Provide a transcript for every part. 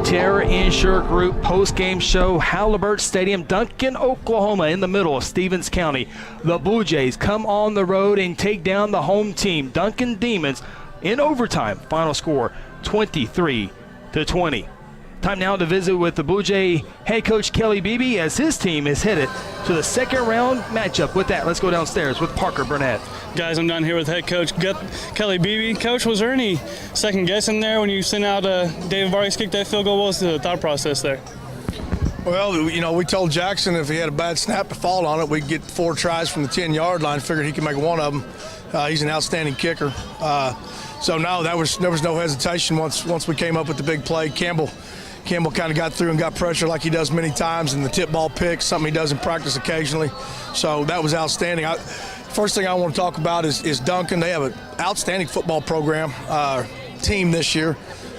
Terra Insure Group post-game show, Halliburton Stadium, Duncan, Oklahoma, in the middle of Stevens County. The Blue Jays come on the road and take down the home team, Duncan Demons, in overtime. Final score 23-20. Time now to visit with the Blue Jay head coach Kelly Beeby as his team is headed to the second round matchup. With that, let's go downstairs with Parker Burnett. Guys, I'm down here with head coach Kelly Beeby. Coach, was there any second guessing there when you sent out David Vargas kick that field goal? What was the thought process there? Well, you know, we told Jackson if he had a bad snap to fall on it, we'd get 4 tries from the 10-yard line. Figured he could make one of them. He's an outstanding kicker. So no, there was no hesitation once we came up with the big play. Campbell kind of got through and got pressure like he does many times, and the tip ball pick, something he does in practice occasionally. So that was outstanding. First thing I want to talk about is Duncan. They have an outstanding football program team this year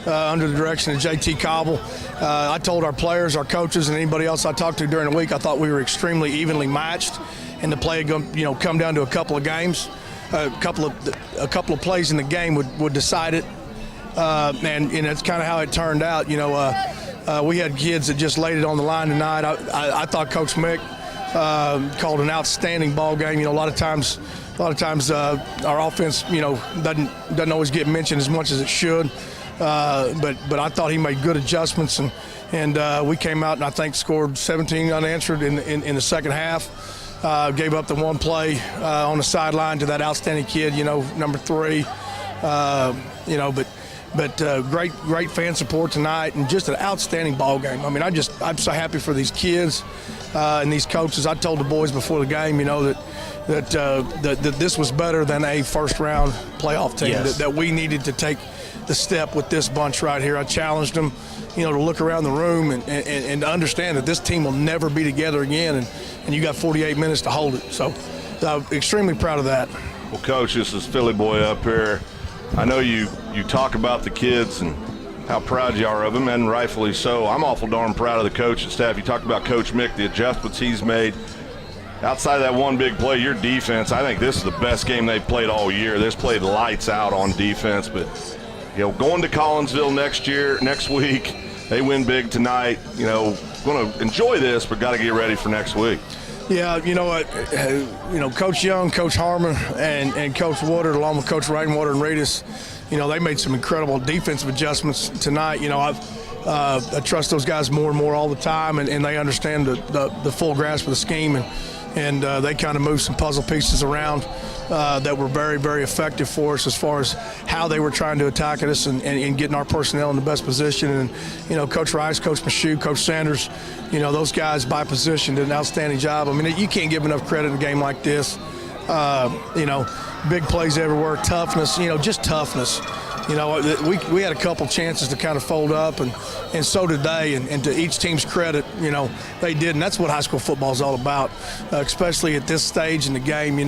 under the direction of J.T. Cobble. I told our players, our coaches, and anybody else I talked to during the week, I thought we were extremely evenly matched, and the play would come down to a couple of games. A couple of plays in the game would decide it. And that's kind of how it turned out. We had kids that just laid it on the line tonight. I thought Coach Mick called an outstanding ball game. A lot of times our offense, doesn't always get mentioned as much as it should. But I thought he made good adjustments, and we came out and I think scored 17 unanswered in the second half. Gave up the one play on the sideline to that outstanding kid, number 3. But great fan support tonight, and just an outstanding ball game. I mean, I'm so happy for these kids and these coaches. I told the boys before the game, that this was better than a first-round playoff team. Yes. That we needed to take the step with this bunch right here. I challenged them, to look around the room and understand that this team will never be together again, and you got 48 minutes to hold it. So I'm extremely proud of that. Well, Coach, this is Philly Boy up here. I know you talk about the kids and how proud you are of them, and rightfully so. I'm awful darn proud of the coaching staff. You talked about Coach Mick, the adjustments he's made. Outside of that one big play, your defense, I think this is the best game they've played all year. This played lights out on defense, but going to Collinsville next week, they win big tonight. Going to enjoy this, but got to get ready for next week. Yeah, you know what? Coach Young, Coach Harmon, and Coach Woodard, along with Coach Rainwater and Reedus, they made some incredible defensive adjustments tonight. I trust those guys more and more all the time, and they understand the full grasp of the scheme, and they kind of moved some puzzle pieces around that were very, very effective for us as far as how they were trying to attack at us and getting our personnel in the best position. And, Coach Rice, Coach Michoud, Coach Sanders, those guys by position did an outstanding job. I mean, you can't give enough credit in a game like this. Big plays everywhere, toughness, just toughness. We had a couple chances to kind of fold up, and so did they. And to each team's credit, they did. And that's what high school football is all about, especially at this stage in the game.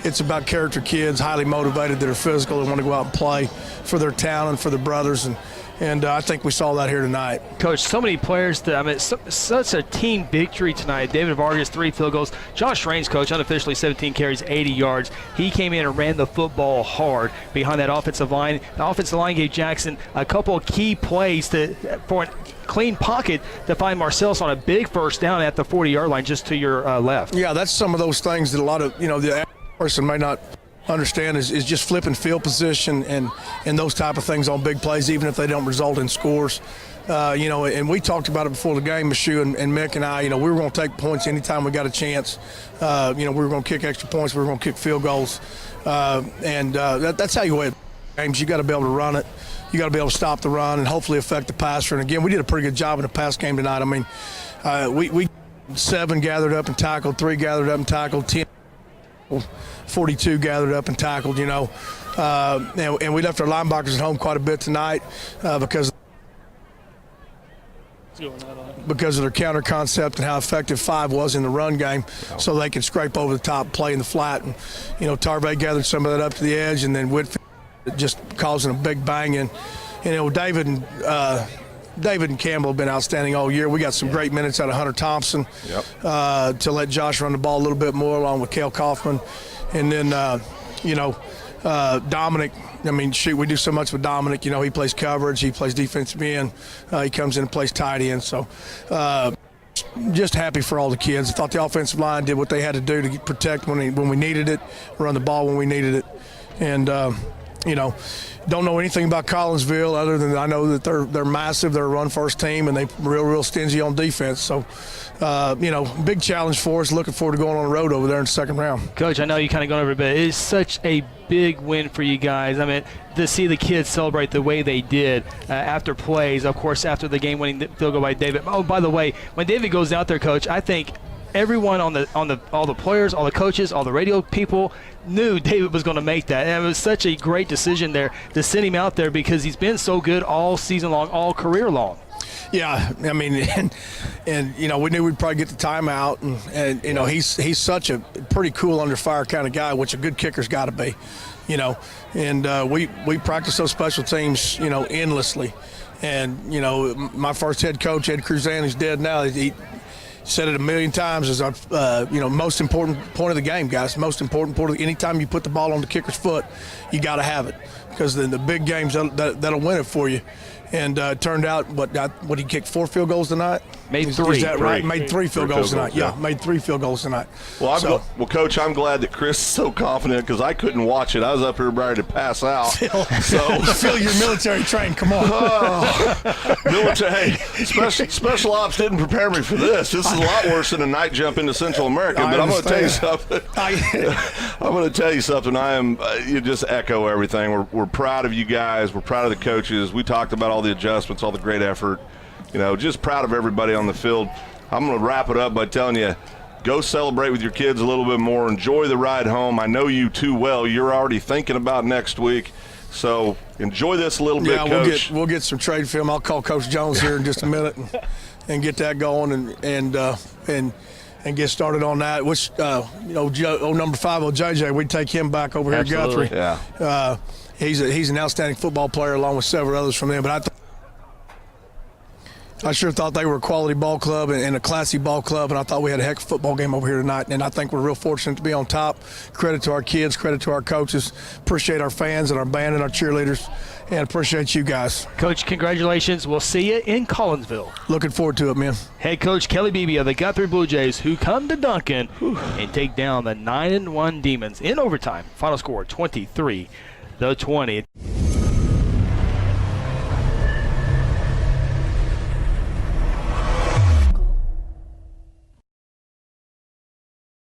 It's about character kids, highly motivated, that are physical and want to go out and play for their town and for their brothers. And I think we saw that here tonight. Coach, so many players. Such a team victory tonight. David Vargas, 3 field goals. Josh Raines, coach, unofficially 17 carries, 80 yards. He came in and ran the football hard behind that offensive line. The offensive line gave Jackson a couple of key plays for a clean pocket to find Marcellus on a big first down at the 40-yard line just to your left. Yeah, that's some of those things that a lot of, the average person may not understand is just flipping field position and those type of things on big plays, even if they don't result in scores. And we talked about it before the game, Michoud and Mick and I, we were going to take points anytime we got a chance. We were going to kick extra points. We were going to kick field goals. That's how you win games. You got to be able to run it. You got to be able to stop the run and hopefully affect the passer. And again, we did a pretty good job in the pass game tonight. I mean, we 7 gathered up and tackled, 3 gathered up and tackled, 10 42 gathered up and tackled, and we left our linebackers at home quite a bit tonight because of their counter concept and how effective 5 was in the run game, so they could scrape over the top, play in the flat. And, Tarvey gathered some of that up to the edge, and then Whitfield just causing a big bang. And, David and Campbell have been outstanding all year. We got some great minutes out of Hunter Thompson to let Josh run the ball a little bit more, along with Cale Kaufman. And then, Dominic, I mean, shoot, we do so much with Dominic. You know, he plays coverage, he plays defensive end, he comes in and plays tight end. So just happy for all the kids. I thought the offensive line did what they had to do to protect when we needed it, run the ball when we needed it. And, you know, don't know anything about Collinsville other than I know that they're massive. They're a run-first team, and they're real stingy on defense. So, you know, big challenge for us. Looking forward to going on the road over there in the second round. Coach, I know you kind of gone over it, but it is such a big win for you guys. I mean, to see the kids celebrate the way they did after plays, of course, after the game-winning field goal by David. Oh, by the way, when David goes out there, Coach, I think everyone all the players, all the coaches, all the radio people knew David was going to make that. And it was such a great decision there to send him out there because he's been so good all season long, all career long. Yeah, I mean, and you know, we knew we'd probably get the timeout, and you know, he's such a pretty cool under fire kind of guy, which a good kicker's got to be, you know. And we practice those special teams, you know, endlessly. And you know, my first head coach, Ed Cruzan, who's dead now, he said it a million times, is our you know, most important point of the game, guys. Most important point. Anytime you put the ball on the kicker's foot, you got to have it, because then the big games that'll win it for you. And it turned out, what he kicked 4 field goals tonight? Made 3. Is that right? Made 3 field goals tonight. Yeah, made 3 field goals tonight. Well, Coach, I'm glad that Chris is so confident because I couldn't watch it. I was up here ready to pass out. Phil, you're military trained. Come on. Military. Special ops didn't prepare me for this. This is a lot worse than a night jump into Central America. But I'm going to tell you something. I'm going to tell you something. You just echo everything. We're proud of you guys. We're proud of the coaches. We talked about all the adjustments, all the great effort. You know, just proud of everybody on the field. I'm going to wrap it up by telling you, go celebrate with your kids a little bit more. Enjoy the ride home. I know you too well. You're already thinking about next week. So enjoy this a little bit, Coach. We'll get some trade film. I'll call Coach Jones here in just a minute and get that going and get started on that. Which, you know, number 5, JJ, we'd take him back over here at Guthrie. Yeah. He's an outstanding football player along with several others from them. But I sure thought they were a quality ball club and a classy ball club, and I thought we had a heck of a football game over here tonight. And I think we're real fortunate to be on top. Credit to our kids, credit to our coaches. Appreciate our fans and our band and our cheerleaders, and appreciate you guys. Coach, congratulations. We'll see you in Collinsville. Looking forward to it, man. Head Coach Kelly Beeby of the Guthrie Bluejays, who come to Duncan and take down the 9-1 Demons in overtime. Final score 23-20.